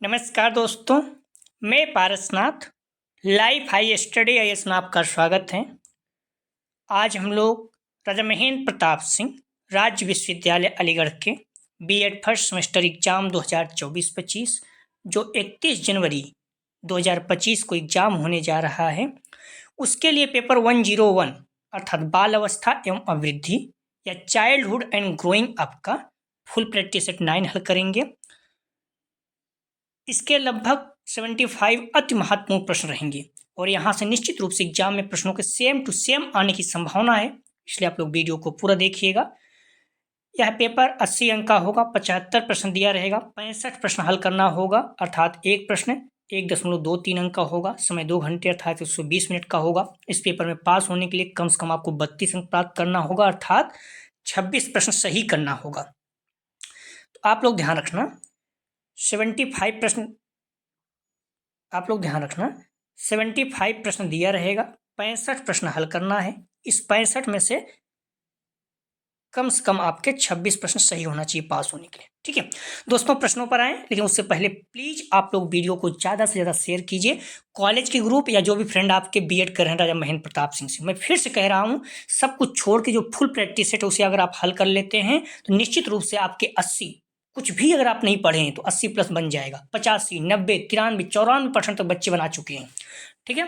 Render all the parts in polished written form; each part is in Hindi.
नमस्कार दोस्तों, मैं Parasnath life high study IAS में आपका स्वागत है। आज हम लोग राजा महेंद्र प्रताप सिंह राज्य विश्वविद्यालय अलीगढ़ के बीएड फर्स्ट सेमेस्टर एग्जाम 2024-25 जो 31 जनवरी 2025 को एग्जाम होने जा रहा है, उसके लिए पेपर 101 अर्थात बाल अवस्था एवं अभिवृद्धि या चाइल्डहुड एंड ग्रोइंग अप का फुल प्रैक्टिस सेट 9 हल करेंगे। इसके लगभग 75 अति महत्वपूर्ण प्रश्न रहेंगे और यहाँ से निश्चित रूप से एग्जाम में प्रश्नों के सेम टू सेम आने की संभावना है, इसलिए आप लोग वीडियो को पूरा देखिएगा। यह पेपर 80 अंक का होगा, 75 प्रश्न दिया रहेगा, 65 प्रश्न हल करना होगा अर्थात एक प्रश्न 1.23 अंक का होगा, समय 2 घंटे अर्थात 120 मिनट का होगा। इस पेपर में पास होने के लिए कम से कम आपको 32 अंक प्राप्त करना होगा अर्थात 26 प्रश्न सही करना होगा। तो आप लोग ध्यान रखना 75 प्रश्न दिया रहेगा, 65 प्रश्न हल करना है। इस 65 में से कम आपके 26 प्रश्न सही होना चाहिए पास होने के लिए। ठीक है दोस्तों, प्रश्नों पर आए, लेकिन उससे पहले प्लीज आप लोग वीडियो को ज़्यादा से ज़्यादा शेयर कीजिए। कॉलेज के ग्रुप या जो भी फ्रेंड आपके बीएड कर रहे हैं राजा महेंद्र प्रताप सिंह से, मैं फिर से कह रहा हूँ, सब कुछ छोड़ के जो फुल प्रैक्टिस सेट उसे अगर आप हल कर लेते हैं तो निश्चित रूप से आपके 80, कुछ भी अगर आप नहीं पढ़े हैं तो 80 प्लस बन जाएगा। 85, 90, 93, 94% तक बच्चे बना चुके हैं। ठीक है,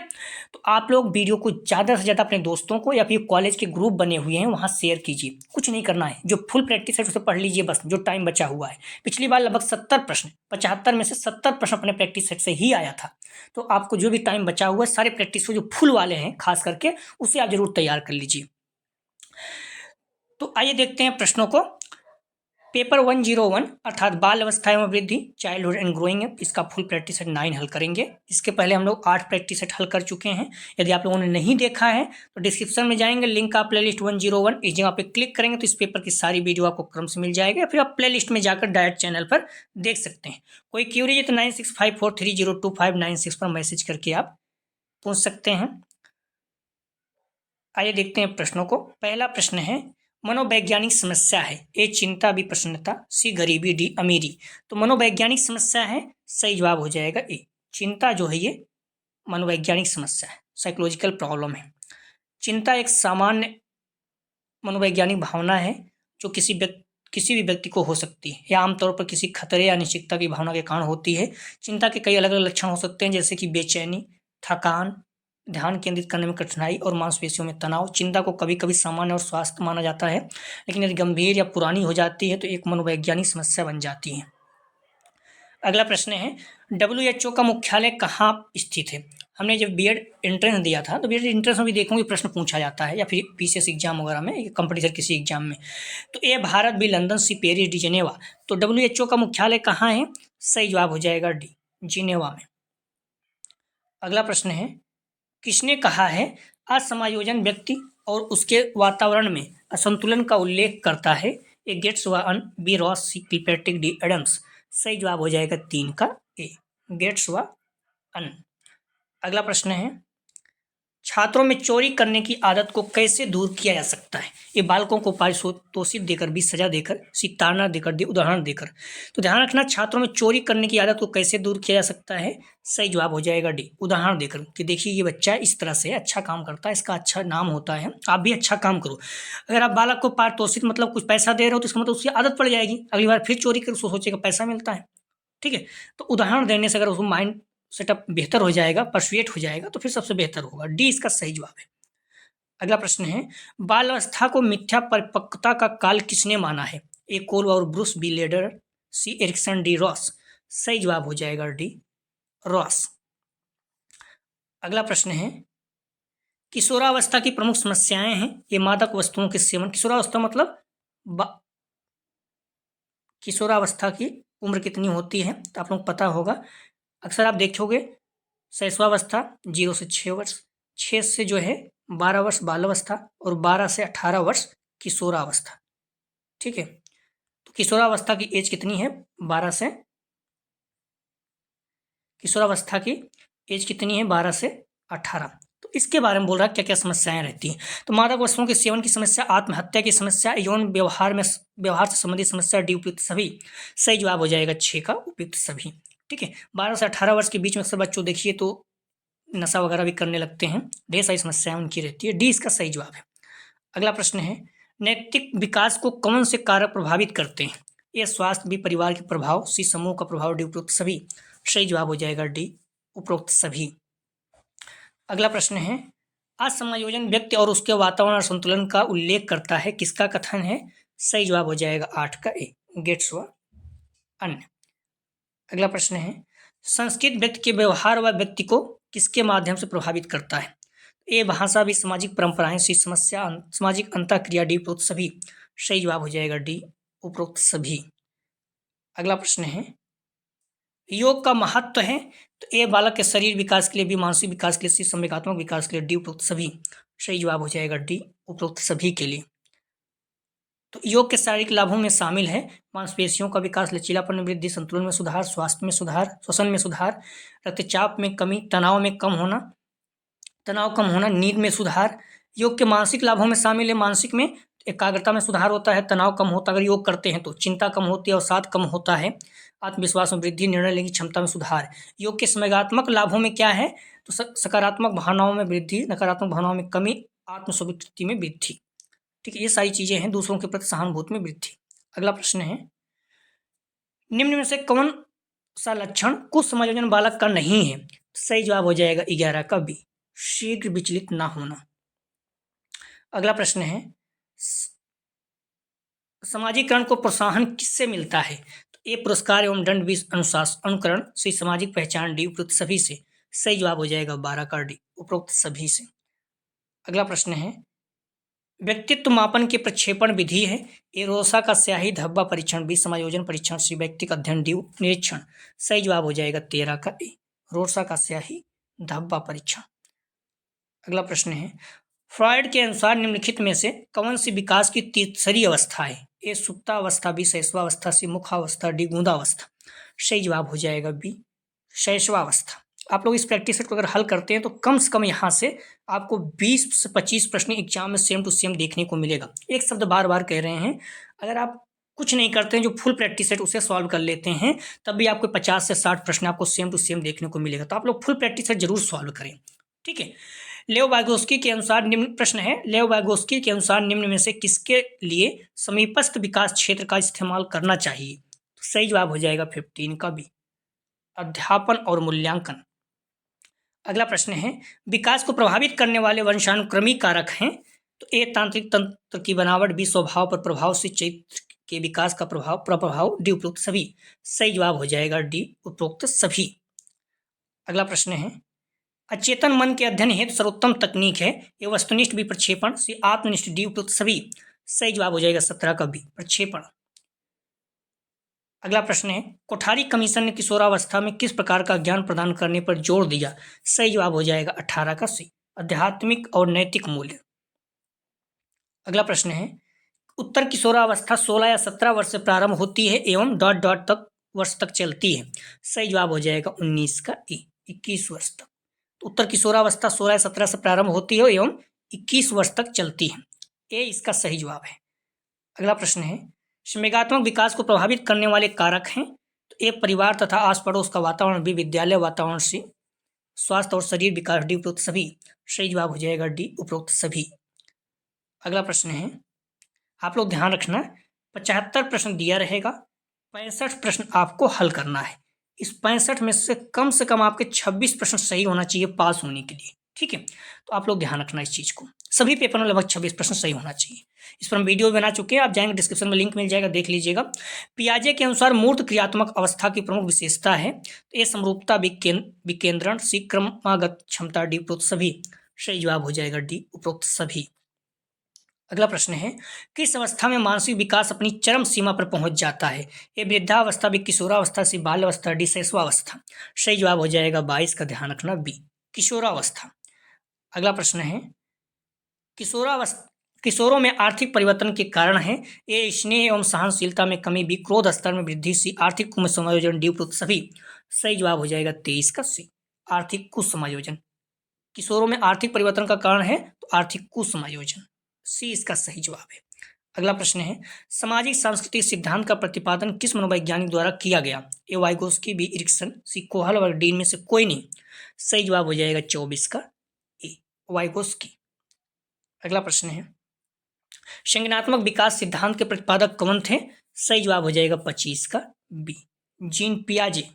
तो आप लोग वीडियो को ज़्यादा से ज़्यादा अपने दोस्तों को या फिर कॉलेज के ग्रुप बने हुए हैं वहाँ शेयर कीजिए। कुछ नहीं करना है, जो फुल प्रैक्टिस है उसे पढ़ लीजिए बस, जो टाइम बचा हुआ है। पिछली बार लगभग 70 प्रश्न, 75 में से 70 प्रश्न अपने प्रैक्टिस सेट से ही आया था। तो आपको जो भी टाइम बचा हुआ है सारे प्रैक्टिस जो फुल वाले हैं खास करके, उसे आप जरूर तैयार कर लीजिए। तो आइए देखते हैं प्रश्नों को। पेपर 101 अर्थात बाल अवस्था एवं वृद्धि चाइल्डहुड एंड ग्रोइंग अप, इसका फुल प्रैक्टिस सेट 9 हल करेंगे। इसके पहले हम लोग 8 प्रैक्टिस सेट हल कर चुके हैं। यदि आप लोगों ने नहीं देखा है तो डिस्क्रिप्शन में जाएंगे, लिंक का प्लेलिस्ट 101, इस जगह पे क्लिक करेंगे तो इस पेपर की सारी वीडियो आपको क्रम से मिल जाएगा, या फिर आप प्ले में जाकर डायरेक्ट चैनल पर देख सकते हैं। कोई क्यूरी है तो 9654302596 पर मैसेज करके आप पूछ सकते हैं। आइए देखते हैं प्रश्नों को। पहला प्रश्न है, मनोवैज्ञानिक समस्या है, ए चिंता बी प्रसन्नता सी गरीबी डी अमीरी। तो मनोवैज्ञानिक समस्या है, सही जवाब हो जाएगा ए। चिंता जो है ये मनोवैज्ञानिक समस्या है, साइकोलॉजिकल प्रॉब्लम है। चिंता एक सामान्य मनोवैज्ञानिक भावना है जो किसी भी व्यक्ति को हो सकती है, या आमतौर पर किसी खतरे या अनिश्चितता की भावना के कारण होती है। चिंता के कई अलग अलग लक्षण हो सकते हैं, जैसे कि बेचैनी, थकान, ध्यान केंद्रित करने में कठिनाई और मांसपेशियों में तनाव। चिंता को कभी कभी सामान्य और स्वास्थ्य माना जाता है, लेकिन यदि गंभीर या पुरानी हो जाती है तो एक मनोवैज्ञानिक समस्या बन जाती है। अगला प्रश्न है, WHO का मुख्यालय कहाँ स्थित है। हमने जब बीएड एंट्रेंस दिया था तो बीएड एंट्रेंस में भी देखोगे प्रश्न पूछा जाता है, या फिर पीसीएस एग्जाम वगैरह में, कंपटीशन किसी एग्जाम में। तो A Bharat, B London, C Paris, D Geneva. तो WHO का मुख्यालय कहाँ है, सही जवाब हो जाएगा डी, जिनेवा में। अगला प्रश्न है, किसने कहा है असमायोजन व्यक्ति और उसके वातावरण में असंतुलन का उल्लेख करता है। ए गेट्स व अन, बी रॉस, सी किलपैट्रिक, डी एडम्स। सही जवाब हो जाएगा 3 का ए, गेट्स व अन। अगला प्रश्न है, छात्रों में चोरी करने की आदत को कैसे दूर किया जा सकता है। ये बालकों को पारितोषिक देकर, भी सजा देकर, ताड़ना देकर, उदाहरण देकर। तो ध्यान रखना, छात्रों में चोरी करने की आदत को कैसे दूर किया जा सकता है, सही जवाब हो जाएगा डी, उदाहरण देकर, कि देखिए ये बच्चा इस तरह से अच्छा काम करता है, इसका अच्छा नाम होता है, आप भी अच्छा काम करो। अगर आप बालक को पारितोषिक मतलब कुछ पैसा दे रहे हो तो इसका मतलब उसकी आदत पड़ जाएगी, अगली बार फिर चोरी कर, उसको सोचेगा पैसा मिलता है। ठीक है, तो उदाहरण देने से अगर उसको माइंड सेटअप बेहतर हो जाएगा, परसुएट हो जाएगा, तो फिर सबसे बेहतर होगा। डी इसका सही जवाब है। अगला प्रश्न है, बाल अवस्था को मिथ्या परिपक्वता का काल किसने माना है। ए कोल और ब्रूस, बी लेडर, सी एरिक्सन, डी रॉस। सही जवाब हो जाएगा डी, रॉस। अगला प्रश्न है, किशोरावस्था की प्रमुख समस्याएं हैं। ये मादक वस्तुओं के सेवन, किशोरावस्था मतलब किशोरावस्था की उम्र कितनी होती है, तो आप लोग पता होगा, अक्सर आप देखोगे शैशवावस्था 0 से 6 वर्ष, 6 से जो है 12 वर्ष बालावस्था, और 12 से 18 वर्ष किशोरावस्था। ठीक है, तो किशोरावस्था की एज कितनी है, 12 से, किशोरावस्था की एज कितनी है, 12 से 18। तो इसके बारे में बोल रहा है क्या क्या समस्याएं रहती हैं। तो मादक वस्तुओं के सेवन की समस्या, आत्महत्या की समस्या, यौन व्यवहार से संबंधित समस्या, डी उपयुक्त सभी। सही जवाब हो जाएगा 6 का उपयुक्त सभी। ठीक है। 12 से 18 वर्ष के बीच में अक्सर बच्चों देखिए तो नशा वगैरह भी करने लगते हैं, ढेर सारी समस्याएं उनकी रहती है। डी इसका सही जवाब है। अगला प्रश्न है, नैतिक विकास को कौन से कारक प्रभावित करते हैं? ए स्वास्थ्य, बी परिवार के प्रभाव, सी समूह का प्रभाव, डी उपरोक्त सभी। सही जवाब हो जाएगा डी उपरोक्त सभी। अगला प्रश्न है, असमायोजन व्यक्ति और उसके वातावरण और संतुलन का उल्लेख करता है, किसका कथन है? सही जवाब हो जाएगा 8 का ए, गेट्स व अन्य। अगला प्रश्न है, संस्कृत व्यक्ति के व्यवहार व व्यक्ति को किसके माध्यम से प्रभावित करता है? ए भाषा, भी सामाजिक परंपराएं, सी समस्या, सामाजिक अंतःक्रिया, डी उपरोक्त सभी। सही जवाब हो जाएगा डी उपरोक्त सभी। अगला प्रश्न है, योग का महत्व है तो ए बालक के शरीर विकास के लिए, बी मानसिक विकास के लिए, सी संवेगात्मक विकास के लिए, डी उपरोक्त सभी। सही जवाब हो जाएगा डी उपरोक्त सभी के लिए। तो योग के शारीरिक लाभों में शामिल है मांसपेशियों का विकास, लचीलापन में वृद्धि, संतुलन में सुधार, स्वास्थ्य में सुधार, श्वसन में सुधार, रक्तचाप में कमी, तनाव कम होना, नींद में सुधार। योग के मानसिक लाभों में शामिल है, मानसिक में एकाग्रता में सुधार होता है, तनाव कम होता है अगर योग करते हैं तो, चिंता कम होती है, अवसाद कम होता है, आत्मविश्वास में वृद्धि, निर्णय लेने की क्षमता में सुधार। योग के संवेगात्मक लाभों में क्या है? तो सकारात्मक भावनाओं में वृद्धि, नकारात्मक भावनाओं में कमी, आत्मस्वीकृति में वृद्धि। ठीक है, ये सारी चीजें हैं, दूसरों के प्रति सहानुभूति में वृद्धि। अगला प्रश्न है, निम्न में से कौन सा लक्षण कुछ समायोजन बालक का नहीं है? सही जवाब हो जाएगा 11 का बी, शीघ्र विचलित ना होना। अगला प्रश्न है, समाजीकरण को प्रोत्साहन किससे मिलता है? तो ए पुरस्कार एवं दंड, बी अनुशासन अनुकरण, सी सामाजिक पहचान, डी उपरोक्त सभी से। सही जवाब हो जाएगा 12 का डी, उपरोक्त सभी से। अगला प्रश्न है, व्यक्तित्व मापन की प्रक्षेपण विधि है, ए रोसा का स्याही धब्बा परीक्षण, बी समायोजन परीक्षण, सी व्यक्तिगत अध्ययन, डी निरीक्षण। सही जवाब हो जाएगा 13 का ए, रोसा का स्याही धब्बा परीक्षण। अगला प्रश्न है, फ्रॉइड के अनुसार निम्नलिखित में से कौन सी विकास की तीसरी अवस्था है? ए सुप्तावस्था, बी शैशवावस्था, सी मुखावस्था, डी गूंदावस्था। सही जवाब हो जाएगा बी शैशवावस्था। आप लोग इस प्रैक्टिस सेट को अगर हल करते हैं तो कम से कम यहाँ से आपको 20 से 25 प्रश्न एग्जाम में सेम टू सेम देखने को मिलेगा। एक शब्द बार बार कह रहे हैं, अगर आप कुछ नहीं करते हैं, जो फुल प्रैक्टिस सेट उसे सॉल्व कर लेते हैं, तब भी आपको 50 से 60 प्रश्न आपको सेम टू सेम देखने को मिलेगा। तो आप लोग फुल प्रैक्टिस सेट जरूर सॉल्व करें। ठीक है, लेव वाइगोस्की के अनुसार निम्न प्रश्न है, लेव वाइगोस्की के अनुसार निम्न में से किसके लिए समीपस्थ विकास क्षेत्र का इस्तेमाल करना चाहिए? तो सही जवाब हो जाएगा 15 का बी, अध्यापन और मूल्यांकन। अगला प्रश्न है, विकास को प्रभावित करने वाले वंशानुक्रमी कारक हैं? तो ए तांत्रिक तंत्र की बनावट, बी स्वभाव पर प्रभाव, सी चरित्र के विकास का प्रभाव, डी उपरोक्त सभी। सही जवाब हो जाएगा डी उपरोक्त सभी। अगला प्रश्न है, अचेतन मन के अध्ययन हेतु सर्वोत्तम तकनीक है? ए वस्तुनिष्ठ, बी प्रक्षेपण, सी आत्मनिष्ठ, डी उपरोक्त सभी। सही जवाब हो जाएगा 17 का बी, प्रक्षेपण। अगला प्रश्न है, कोठारी कमीशन ने किशोरावस्था में किस प्रकार का ज्ञान प्रदान करने पर जोर दिया? सही जवाब हो जाएगा 18 का सी, आध्यात्मिक और नैतिक मूल्य। अगला प्रश्न है, उत्तर किशोरावस्था 16 या 17 वर्ष से प्रारंभ होती है एवं ... तक वर्ष तक चलती है। सही जवाब हो जाएगा 19 का ए, 21 वर्ष तक। उत्तर किशोरावस्था 16 या 17 से प्रारंभ होती है एवं 21 वर्ष तक चलती है। ए इसका सही जवाब है। अगला प्रश्न है, संवेगात्मक विकास को प्रभावित करने वाले कारक हैं? तो ए परिवार तथा आस पड़ोस का वातावरण, बी विद्यालय वातावरण, से स्वास्थ्य और शरीर विकास, डी उपरोक्त सभी। सही जवाब हो जाएगा डी उपरोक्त सभी। अगला प्रश्न है, आप लोग ध्यान रखना, 75 प्रश्न दिया रहेगा, 65 प्रश्न आपको हल करना है। इस 65 में से कम आपके 26 प्रश्न सही होना चाहिए पास होने के लिए। ठीक है, तो आप लोग ध्यान रखना इस चीज को, सभी पेपर में लगभग 26 प्रश्न सही होना चाहिए। इस पर हम वीडियो बना चुके हैं, आप जाएंगे डिस्क्रिप्शन में लिंक मिल जाएगा, देख लीजिएगा। पियाजे के अनुसार मूर्त क्रियात्मक अवस्था की प्रमुख विशेषता है? तो ये समरूपता, विकेंद्रण, सी क्रमागत क्षमता, डी उपरोक्त सभी। सही जवाब हो जाएगा डी उपरोक्त सभी। अगला प्रश्न है, किस अवस्था में मानसिक विकास अपनी चरम सीमा पर पहुंच जाता है? ये वृद्धावस्था, बी किशोरावस्था, सी बाल्यावस्था, डी शैशवावस्था। सही जवाब हो जाएगा 22 का, ध्यान रखना बी, किशोरावस्था। अगला प्रश्न है, किशोरों में आर्थिक परिवर्तन के कारण है? ए स्नेह एवं सहनशीलता में कमी, बी क्रोध स्तर में वृद्धि, सी आर्थिक कुसमायोजन, डी उपरोक्त सभी। सही जवाब हो जाएगा 23 का सी, आर्थिक कुसमायोजन। किशोरों में आर्थिक परिवर्तन का कारण है तो आर्थिक कुसमायोजन, सी इसका सही जवाब है। अगला प्रश्न है सामाजिक सांस्कृतिक सिद्धांत का प्रतिपादन किस मनोवैज्ञानिक द्वारा किया गया? ए वाइगोस्की, बी इरिक्सन, सी कोहल और डी में से कोई नहीं। सही जवाब हो जाएगा 24 का ए वाइगोस्की। अगला प्रश्न है संज्ञानात्मक विकास सिद्धांत के प्रतिपादक कौन थे? सही जवाब हो जाएगा 25 का बी जीन पियाजे।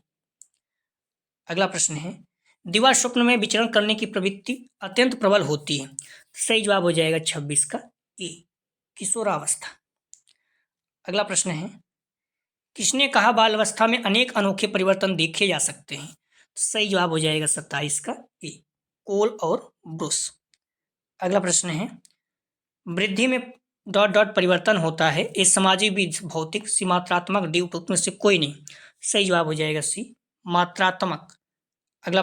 अगला प्रश्न है दिवा स्वप्न में विचरण करने की प्रवृत्ति अत्यंत प्रबल होती है। सही जवाब हो जाएगा 26 का ए किशोरावस्था। अगला प्रश्न है किसने कहा बाल अवस्था में अनेक अनोखे परिवर्तन देखे जा सकते हैं? सही जवाब हो जाएगा 27 का ए कोल और ब्रुस। अगला प्रश्न है वृद्धि में ... परिवर्तन होता है, ये सामाजिक भी भौतिक सी मात्रात्मक डी उपयुक्त में से कोई नहीं। सही जवाब हो जाएगा सी मात्रात्मक। अगला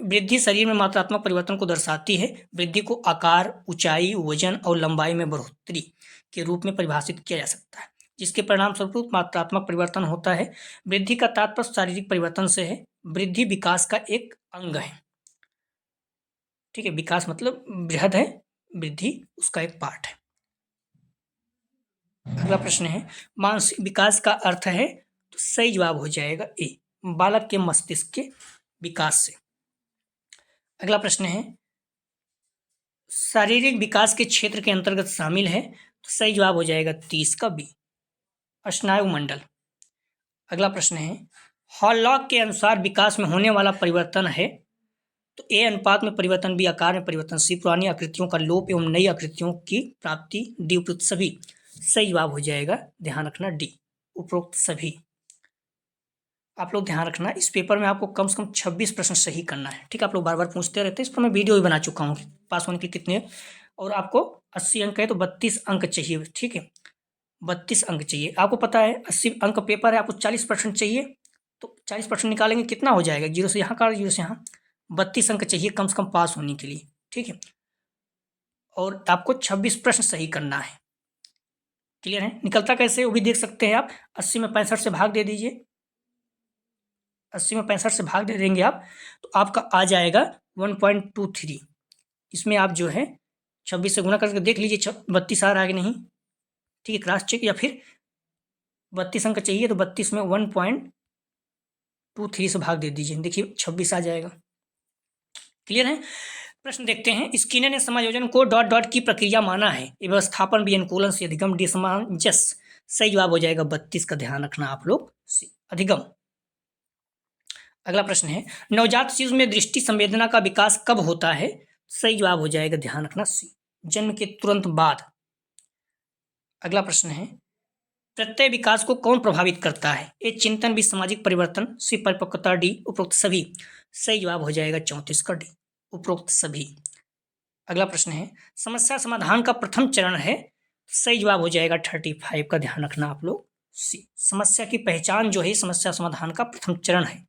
वृद्धि शरीर में मात्रात्मक परिवर्तन को दर्शाती है। वृद्धि को आकार, ऊंचाई, वजन और लंबाई में बढ़ोतरी के रूप में परिभाषित किया जा सकता है, जिसके परिणाम स्वरूप मात्रात्मक परिवर्तन होता है। वृद्धि का तात्पर्य शारीरिक परिवर्तन से है। वृद्धि विकास का एक अंग है। ठीक है, विकास मतलब बृहद है, वृद्धि उसका एक पार्ट है। अगला प्रश्न है मानसिक विकास का अर्थ है, तो सही जवाब हो जाएगा ए बालक के मस्तिष्क के विकास से। अगला प्रश्न है शारीरिक विकास के क्षेत्र के अंतर्गत शामिल है, तो सही जवाब हो जाएगा 30 का बी स्नायु मंडल। अगला प्रश्न है हॉलॉक के अनुसार विकास में होने वाला परिवर्तन है, तो ए अनुपात में परिवर्तन, बी आकार में परिवर्तन, सी पुरानी आकृतियों का लोप एवं नई आकृतियों की प्राप्ति, डी उपरोक्त सभी। सही जवाब हो जाएगा, ध्यान रखना, डी उपरोक्त सभी। आप लोग ध्यान रखना, इस पेपर में आपको कम से कम 26 प्रश्न सही करना है। ठीक है, आप लोग बार बार पूछते रहते हैं, इस पर मैं वीडियो भी बना चुका हूँ पास होने के लिए कितने, और आपको 80 अंक है तो 32 अंक चाहिए। ठीक है, 32 अंक चाहिए। आपको पता है 80 अंक पेपर है, आपको 40% चाहिए, तो 40% निकालेंगे कितना हो जाएगा, 0 से यहाँ का 0 से यहाँ, 32 अंक चाहिए कम से कम पास होने के लिए। ठीक है, और आपको 26 प्रश्न सही करना है। क्लियर है? निकलता कैसे वो भी देख सकते हैं आप। 80 में 65 से भाग दे दीजिए, 80 में 65 से भाग दे देंगे आप, तो आपका आ जाएगा 1.23। इसमें आप जो है 26 से गुना करके देख लीजिए 32 आ रहा है कि नहीं। ठीक है, क्रॉस चेक, या फिर 32 अंक चाहिए तो 32 में 1.23 से भाग दे दीजिए, देखिए 26 आ जाएगा। क्लियर है? प्रश्न देखते हैं स्किनर ने समायोजन को ... की प्रक्रिया माना है, व्यवस्थापन भी अनुकूलन से अधिगम डी सामंजस्य। सही जवाब हो जाएगा 32 का, ध्यान रखना आप लोग, अधिगम। अगला प्रश्न है नवजात शिशु में दृष्टि संवेदना का विकास कब होता है? सही जवाब हो जाएगा, ध्यान रखना, सी जन्म के तुरंत बाद। अगला प्रश्न है प्रत्यय विकास को कौन प्रभावित करता है? ए चिंतन, बी सामाजिक परिवर्तन, सी परिपक्वता, डी उपरोक्त सभी। सही जवाब हो जाएगा 34 का डी उपरोक्त सभी। अगला प्रश्न है समस्या समाधान का प्रथम चरण है, सही जवाब हो जाएगा 35 का, ध्यान रखना आप लोग, सी समस्या की पहचान जो है समस्या समाधान का प्रथम चरण है।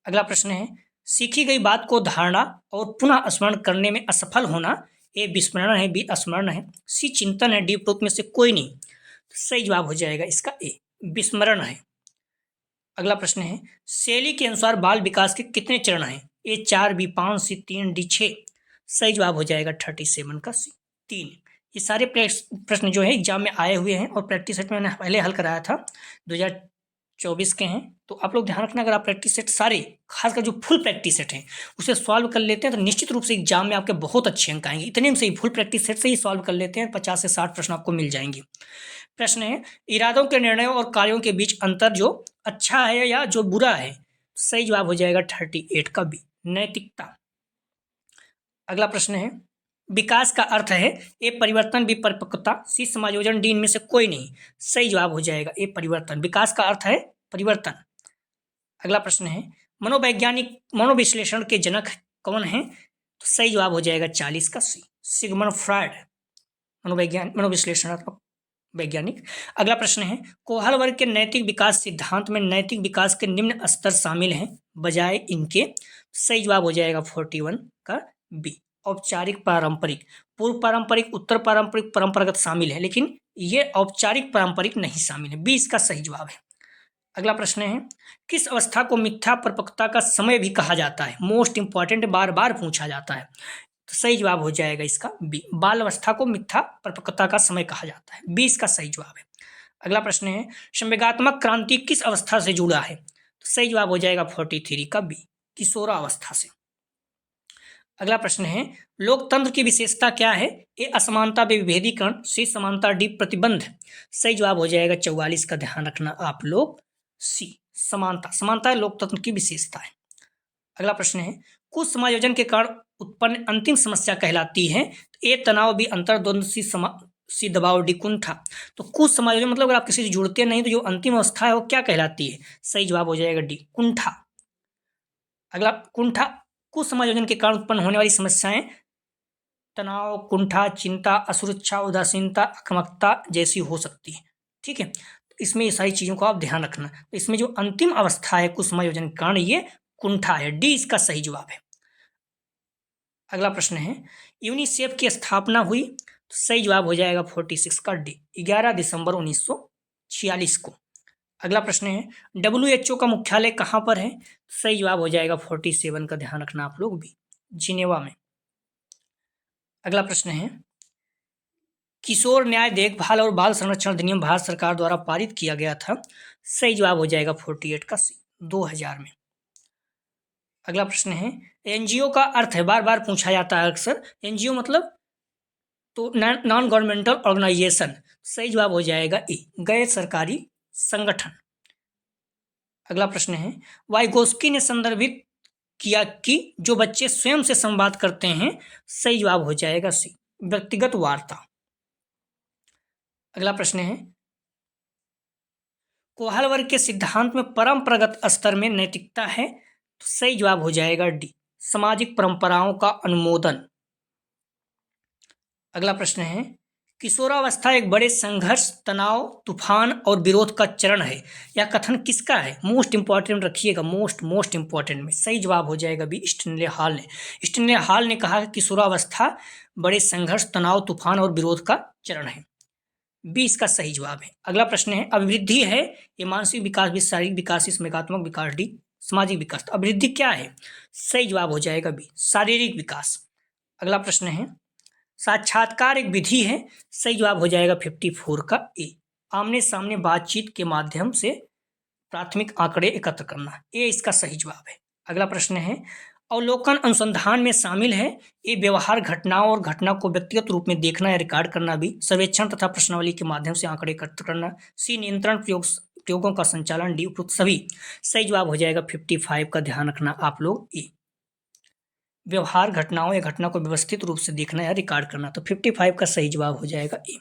अगला प्रश्न है सीखी गई बात को धारणा और पुनः स्मरण करने में असफल होना, ए विस्मरण है, बी स्मरण है, सी चिंतन है, डी उपरोक्त में से कोई नहीं। तो सही जवाब हो जाएगा इसका ए विस्मरण है। अगला प्रश्न है शैली के अनुसार बाल विकास के कितने चरण हैं? ए 4, बी 5, सी 3, डी 6। सही जवाब हो जाएगा 37 का सी 3। ये सारे प्रश्न जो है एग्जाम में आए हुए हैं और प्रैक्टिस सेट में मैंने पहले हल कराया था, 2024 के हैं। तो आप लोग ध्यान रखना, अगर आप प्रैक्टिस सेट सारे, खासकर जो फुल प्रैक्टिस सेट हैं उसे सॉल्व कर लेते हैं तो निश्चित रूप से एग्जाम में आपके बहुत अच्छे अंक आएंगे। इतने में से ही फुल प्रैक्टिस सेट से ही सॉल्व कर लेते हैं, 50 से 60 प्रश्न आपको मिल जाएंगे। प्रश्न है इरादों के निर्णयों और कार्यों के बीच अंतर जो अच्छा है या जो बुरा है? सही जवाब हो जाएगा 38 का बी नैतिकता। अगला प्रश्न है विकास का अर्थ है ए परिवर्तन, बी परिपक्वता, सी समायोजन, डी इनमें से कोई नहीं। सही जवाब हो जाएगा ए परिवर्तन। विकास का अर्थ है परिवर्तन। अगला प्रश्न है मनोवैज्ञानिक मनोविश्लेषण के जनक कौन है? तो सही जवाब हो जाएगा 40 का सी सिगमंड फ्रॉयड, मनोविश्लेषणात्मक वैज्ञानिक। अगला प्रश्न है कोहल वर्ग के नैतिक विकास सिद्धांत में नैतिक विकास के निम्न स्तर शामिल हैं बजाय इनके। सही जवाब हो जाएगा 41 का बी औपचारिक पारंपरिक। पूर्व पारंपरिक, उत्तर पारंपरिक, परंपरागत शामिल है, लेकिन ये औपचारिक पारंपरिक नहीं शामिल है। बी इसका सही जवाब है। अगला प्रश्न है किस अवस्था को मिथ्या परिपक्वता का समय भी कहा जाता है? मोस्ट इंपॉर्टेंट, बार बार पूछा जाता है। तो सही जवाब हो जाएगा इसका बी। बाल अवस्था को मिथ्या परिपक्वता का समय कहा जाता है, बी इसका सही जवाब है। अगला प्रश्न है संवेगात्मक क्रांति किस अवस्था से जुड़ा है? तो सही जवाब हो जाएगा 43 का बी, किशोरावस्था से। अगला प्रश्न है लोकतंत्र की विशेषता क्या है? ए असमानता व विभेदीकरण, सी समानता, डी प्रतिबंध। सही जवाब हो जाएगा 44 का, ध्यान रखना आप लोग, सी समानता। समानता लोकतंत्र की विशेषता है। अगला प्रश्न है कुछ समायोजन के कारण उत्पन्न अंतिम समस्या कहलाती है? ए तनाव, बी अंतर्द्वंद, सी दबाव, डी कुंठा। तो कुछ समायोजन मतलब अगर आप किसी से जुड़ते नहीं तो जो अंतिम अवस्था है वो क्या कहलाती है? सही जवाब हो जाएगा डी, कुंठा। अगला कुंठा कुछ समायोजन के कारण उत्पन्न होने वाली समस्याएं तनाव, कुंठा, चिंता, असुरक्षा, उदासीनता, आक्रामकता जैसी हो सकती है। ठीक है, तो इसमें ये सारी चीजों को आप ध्यान रखना। तो इसमें जो अंतिम अवस्था है कुछ समायोजन के कारण ये कुंठा है, डी इसका सही जवाब है। अगला प्रश्न है यूनिसेफ की स्थापना हुई? तो सही जवाब हो जाएगा 46 का डी, 11 दिसंबर 1946 को। अगला प्रश्न है WHO का मुख्यालय कहाँ पर है? सही जवाब हो जाएगा 47 का, ध्यान रखना आप लोग भी, जिनेवा में। अगला प्रश्न है किशोर न्याय देखभाल और बाल संरक्षण अधिनियम भारत सरकार द्वारा पारित किया गया था? सही जवाब हो जाएगा 48 का सी, 2000 में। अगला प्रश्न है एनजीओ का अर्थ है, बार बार पूछा जाता है अक्सर, एनजीओ मतलब तो नॉन गवर्नमेंटल ऑर्गेनाइजेशन। सही जवाब हो जाएगा ए, गैर सरकारी संगठन। अगला प्रश्न है वाइगोस्की ने संदर्भित किया कि जो बच्चे स्वयं से संवाद करते हैं? सही जवाब हो जाएगा सी, व्यक्तिगत वार्ता। अगला प्रश्न है कोहलवर्ग के सिद्धांत में परंपरागत स्तर में नैतिकता है? तो सही जवाब हो जाएगा डी, सामाजिक परंपराओं का अनुमोदन। अगला प्रश्न है किशोरावस्था एक बड़े संघर्ष, तनाव, तूफान और विरोध का चरण है, यह कथन किसका है? मोस्ट इंपॉर्टेंट रखिएगा, मोस्ट इंपॉर्टेंट में सही जवाब हो जाएगा बी, स्टैनले हॉल ने। स्टैनले हॉल ने कहा कि किशोरावस्था बड़े संघर्ष, तनाव, तूफान और विरोध का चरण है, बी इसका सही जवाब है। अगला प्रश्न है अभिवृद्धि है, ये मानसिक विकास भी, शारीरिक विकास, स्मेगात्मक विकास, डी सामाजिक विकास। तो अभिवृद्धि क्या है? सही जवाब हो जाएगा बी, शारीरिक विकास। अगला प्रश्न है साक्षात्कार एक विधि है? सही जवाब हो जाएगा 54 का ए, आमने सामने बातचीत के माध्यम से प्राथमिक आंकड़े एकत्र करना, ए इसका सही जवाब है। अगला प्रश्न है अवलोकन अनुसंधान में शामिल है? ये व्यवहार घटनाओं और घटना को व्यक्तिगत रूप में देखना या रिकॉर्ड करना, भी सर्वेक्षण तथा प्रश्नावली के माध्यम से आंकड़े एकत्र करना, सी नियंत्रण प्रयोगों का संचालन, डी उपयुक्त सभी। सही जवाब हो जाएगा 55 का, ध्यान रखना आप लोग ए, व्यवहार घटनाओं या घटना को व्यवस्थित रूप से देखना या रिकॉर्ड करना। तो 55 का सही जवाब हो जाएगा ए।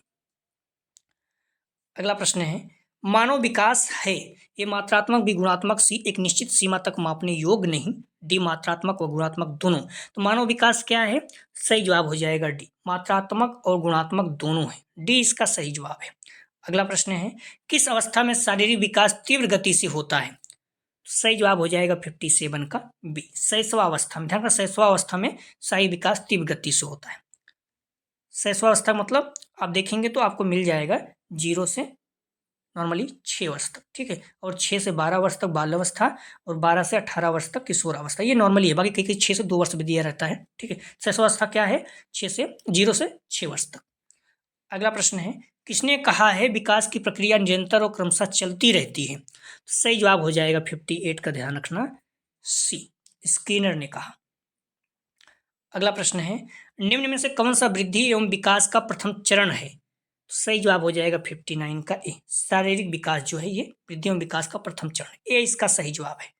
अगला प्रश्न है मानव विकास है, ये मात्रात्मक भी गुणात्मक, सी एक निश्चित सीमा तक मापने योग्य नहीं, डी मात्रात्मक व गुणात्मक दोनों। तो मानव विकास क्या है? सही जवाब हो जाएगा डी, मात्रात्मक और गुणात्मक दोनों है, डी इसका सही जवाब है। अगला प्रश्न है किस अवस्था में शारीरिक विकास तीव्र गति से होता है? सही जवाब हो जाएगा 57 का बी, शैशवावस्था में। ध्यान रखना शैशवावस्था में शारीरिक विकास तीव्र गति से होता है। शैशवावस्था मतलब आप देखेंगे तो आपको मिल जाएगा 0 से नॉर्मली 6 वर्ष तक, ठीक है, और 6 से 12 वर्ष तक बाल्यावस्था और 12 से 18 वर्ष तक किशोरावस्था, ये नॉर्मली है। बाकी कई 6 से 2 वर्ष भी दिया रहता है, ठीक है। शैशवावस्था क्या है? 0 से 6 वर्ष तक। अगला प्रश्न है किसने कहा है विकास की प्रक्रिया निरंतर और क्रमशः चलती रहती है? तो सही जवाब हो जाएगा 58 का, ध्यान रखना सी, स्किनर ने कहा। अगला प्रश्न है निम्न में से कौन सा वृद्धि एवं विकास का प्रथम चरण है? तो सही जवाब हो जाएगा 59 का ए, शारीरिक विकास जो है ये वृद्धि एवं विकास का प्रथम चरण, ए इसका सही जवाब है।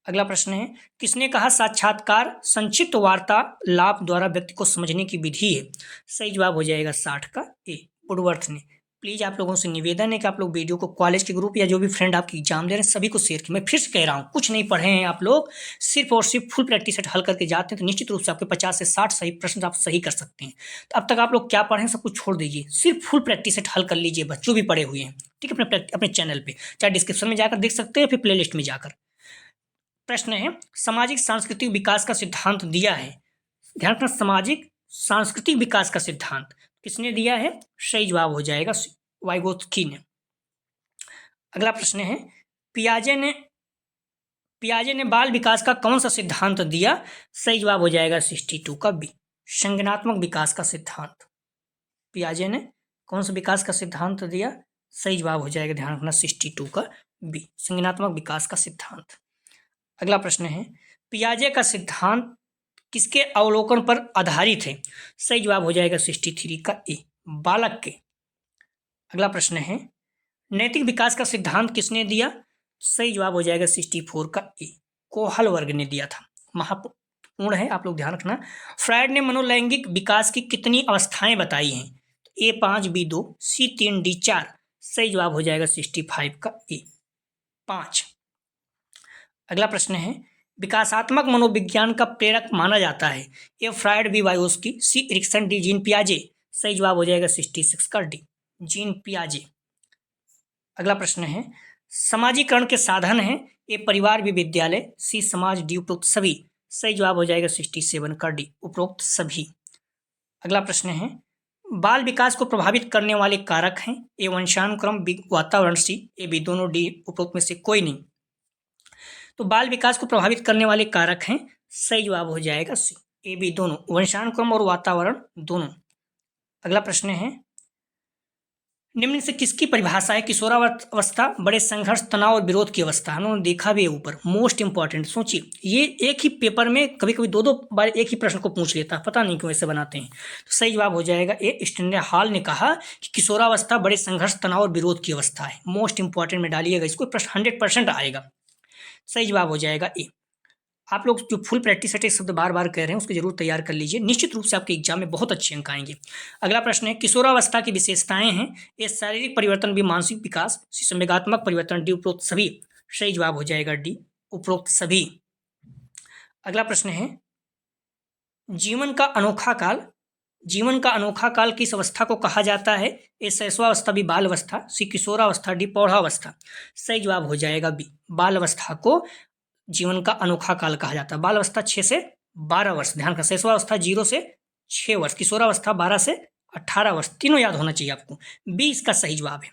अगला प्रश्न है किसने कहा साक्षात्कार संक्षिप्त वार्तालाप द्वारा व्यक्ति को समझने की विधि है? सही जवाब हो जाएगा 60 का ए, वुडवर्थ ने। प्लीज़ आप लोगों से निवेदन है कि आप लोग वीडियो को कॉलेज के ग्रुप या जो भी फ्रेंड आपकी एग्जाम दे रहे हैं सभी को शेयर किए। मैं फिर से कह रहा हूँ कुछ नहीं पढ़े हैं आप लोग, सिर्फ और सिर्फ फुल प्रैक्टिस सेट हल करके जाते हैं तो निश्चित रूप से आपके 50 से 60 सही प्रश्न आप सही कर सकते हैं। तो अब तक आप लोग क्या पढ़े हैं सब कुछ छोड़ दीजिए, सिर्फ फुल प्रैक्टिस सेट हल कर लीजिए बस, जो भी पढ़े हुए हैं, ठीक है। अपने चैनल पर चाहे डिस्क्रिप्शन में जाकर देख सकते हैं, फिर प्ले लिस्ट में जाकर। प्रश्न है सामाजिक सांस्कृतिक विकास का सिद्धांत दिया है, ध्यान रखना सामाजिक सांस्कृतिक विकास का सिद्धांत किसने दिया है? सही जवाब हो जाएगा वाइगोत्स्की ने। अगला प्रश्न है पियाजे ने बाल विकास का कौन सा सिद्धांत दिया? सही जवाब हो जाएगा 62 का बी, संज्ञानात्मक विकास का सिद्धांत। पियाजे ने कौन सा विकास का सिद्धांत दिया? सही जवाब हो जाएगा, ध्यान रखना 62 का बी, संज्ञानात्मक विकास का सिद्धांत। अगला प्रश्न है, पियाजे का सिद्धांत किसके अवलोकन पर आधारित है? सही जवाब हो जाएगा 63 का ए, बालक के। अगला प्रश्न है, नैतिक विकास का सिद्धांत किसने दिया? सही जवाब हो जाएगा 64 का ए, कोहल वर्ग ने दिया था। महत्वपूर्ण है, आप लोग ध्यान रखना। फ्रायड ने मनोलैंगिक विकास की कितनी अवस्थाएं बताई हैं? A5, B2, C3, D4। सही जवाब हो जाएगा 65 का ए, 5। अगला प्रश्न है, विकासात्मक मनोविज्ञान का प्रेरक माना जाता है? ए फ्रायड, बी वायोस्की, सी एरिक्सन, डी जीन पियाजे। सही जवाब हो जाएगा 66 का डी, जीन पियाजे। अगला प्रश्न है, समाजीकरण के साधन हैं? ए परिवार, बी विद्यालय, सी समाज, डी उपरोक्त सभी। सही जवाब हो जाएगा 67 का डी, उपरोक्त सभी। अगला प्रश्न है, बाल विकास को प्रभावित करने वाले कारक हैं? ए वंशानुक्रम, बी वातावरण, सी ए बी दोनों, डी उपरोक्त में से कोई नहीं। तो बाल विकास को प्रभावित करने वाले कारक हैं, सही जवाब हो जाएगा सी, ए बी दोनों, वंशानुक्रम और वातावरण दोनों। अगला प्रश्न है, निम्न से किसकी परिभाषा है? किशोरावस्था बड़े संघर्ष, तनाव और विरोध की अवस्था। हम लोगों ने देखा भी है ऊपर, मोस्ट इंपॉर्टेंट। सोचिए, ये एक ही पेपर में कभी कभी दो बार एक ही प्रश्न को पूछ लेता है, पता नहीं क्यों ऐसे बनाते हैं। तो सही जवाब हो जाएगा ए, स्टैंडर्ड हॉल ने कहा कि किशोरावस्था बड़े संघर्ष, तनाव और विरोध की अवस्था है। मोस्ट इंपॉर्टेंट में डालिएगा इसको, प्रश्न 100% आएगा। सही जवाब हो जाएगा ए। आप लोग जो फुल प्रैक्टिस सेट शब्द बार बार कह रहे हैं उसको जरूर तैयार कर लीजिए, निश्चित रूप से आपके एग्जाम में बहुत अच्छे अंक आएंगे। अगला प्रश्न है, किशोरावस्था की विशेषताएं हैं? ए शारीरिक परिवर्तन, बी मानसिक विकास, सी संवेगात्मक परिवर्तन, डी उपरोक्त सभी। सही जवाब हो जाएगा डी, उपरोक्त सभी। अगला प्रश्न है, जीवन का अनोखा काल, जीवन का अनोखा काल किस अवस्था को कहा जाता है? ए शैशवावस्था, बी बाल अवस्था, सी किशोरावस्था, डी प्रौढ़ावस्था। सही जवाब हो जाएगा बी, बाल अवस्था को जीवन का अनोखा काल कहा जाता है। बाल अवस्था 6 से 12 वर्ष, ध्यान का। शैशवावस्था 0 से 6 वर्ष, किशोरावस्था 12 से 18 वर्ष, तीनों याद होना चाहिए आपको। बी इसका सही जवाब है।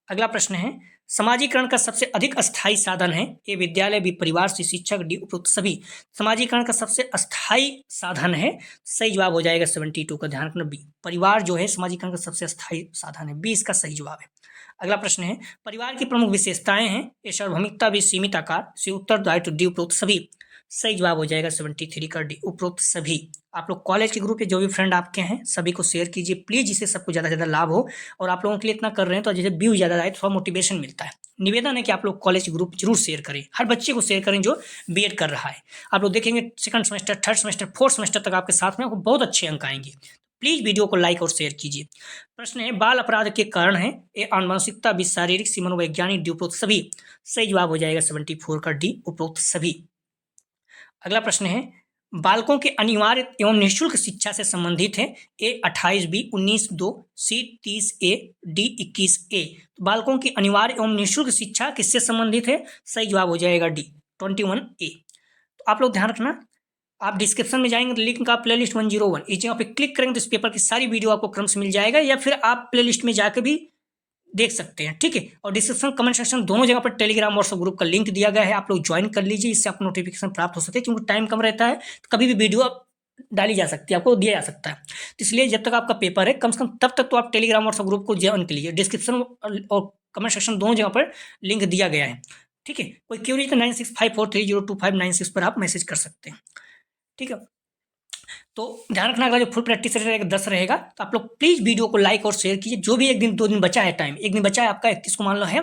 अगला प्रश्न है, समाजीकरण का सबसे अधिक अस्थायी साधन है? ए विद्यालय, बी परिवार, सी शिक्षक, डी उपरोक्त सभी। समाजीकरण का सबसे अस्थायी साधन है, सही जवाब हो जाएगा 72 का, ध्यान रखना बी, परिवार जो है समाजीकरण का सबसे अस्थायी साधन है। बी इसका सही जवाब है। अगला प्रश्न है, परिवार की प्रमुख विशेषताएं हैं? ए सार्वभौमिकता, बी सीमित आकार, सी उत्तरदायित्व, डी उपरोक्त सभी। सही जवाब हो जाएगा 73 का डी, उपरोक्त सभी। आप लोग कॉलेज के ग्रुप पे जो भी फ्रेंड आपके हैं सभी को शेयर कीजिए प्लीज, जिससे सबको ज़्यादा से ज़्यादा लाभ हो। और आप लोगों के लिए इतना कर रहे हैं तो जैसे व्यू ज़्यादा आए तो थोड़ा मोटिवेशन मिलता है। निवेदन है कि आप लोग कॉलेज के ग्रुप जरूर शेयर करें, हर बच्चे को शेयर करें जो बीएड कर रहा है। आप लोग देखेंगे second semester, third semester, fourth semester तक आपके साथ में आपको बहुत अच्छे अंक आएंगे। प्लीज वीडियो को लाइक और शेयर कीजिए। प्रश्न है, बाल अपराध के कारण है? ए आनुवंशिकता, बी शारीरिक, सी मनोवैज्ञानिक, डी उपरोक्त सभी। सही जवाब हो जाएगा 74 का डी, उपरोक्त सभी। अगला प्रश्न है, बालकों के अनिवार्य एवं निःशुल्क शिक्षा से संबंधित है? ए 28, बी 19(2), सी 30A, डी 21A। तो बालकों की अनिवार्य एवं निःशुल्क शिक्षा किससे संबंधित है? सही जवाब हो जाएगा डी, 21A। तो आप लोग ध्यान रखना, आप डिस्क्रिप्शन में जाएंगे तो लिंक का प्लेलिस्ट 101 इस जगह पे क्लिक करेंगे तो इस पेपर की सारी वीडियो आपको क्रम से मिल जाएगा, या फिर आप प्लेलिस्ट में जाकर भी देख सकते हैं, ठीक है। और डिस्क्रिप्शन, कमेंट सेक्शन दोनों जगह पर टेलीग्राम व्हाट्सएप ग्रुप का लिंक दिया गया है, आप लोग ज्वाइन कर लीजिए, इससे आपको नोटिफिकेशन प्राप्त हो सके। क्योंकि टाइम कम रहता है तो कभी भी वीडियो डाली जा सकती है, आपको दिया जा सकता है। तो इसलिए जब तक आपका पेपर है कम से कम तब तक तो आप टेलीग्राम व्हाट्सएप ग्रुप को ज्वाइन कर लीजिए। डिस्क्रिप्शन और कमेंट सेक्शन दोनों जगह पर लिंक दिया गया है, ठीक है। कोई क्वेरी तो 9654302596 पर आप मैसेज कर सकते हैं, ठीक है। तो ध्यान रखना, अगला जो फुल प्रैक्टिस रहेगा 10 रहेगा, तो आप लोग प्लीज वीडियो को लाइक और शेयर कीजिए। जो भी 1 दिन 2 दिन बचा है, टाइम 1 दिन बचा है आपका 31 को मान लो है,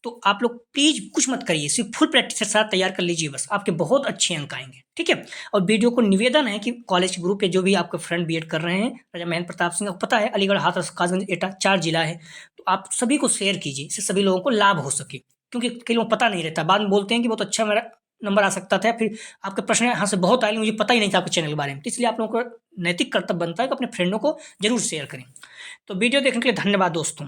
तो आप लोग प्लीज कुछ मत करिए, सिर्फ फुल प्रैक्टिस के साथ तैयार कर लीजिए, बस आपके बहुत अच्छे अंक आएंगे, ठीक है। और वीडियो को निवेदन है कि कॉलेज ग्रुप पे जो भी आपके फ्रेंड बीएड कर रहे हैं, राजा महेंद्र प्रताप सिंह, आपको पता है अलीगढ़, हाथरस, कासगंज, एटा 4 जिला है, तो आप सभी को शेयर कीजिए, इससे सभी लोगों को लाभ हो सके। क्योंकि कई लोग पता नहीं रहता, बाद में बोलते हैं कि बहुत अच्छा मेरा नंबर आ सकता था, फिर आपके प्रश्न यहाँ से बहुत आए, मुझे पता ही नहीं था आपके चैनल के बारे में। तो इसलिए आप लोगों को नैतिक कर्तव्य बनता है कि अपने फ्रेंडों को जरूर शेयर करें। तो वीडियो देखने के लिए धन्यवाद दोस्तों।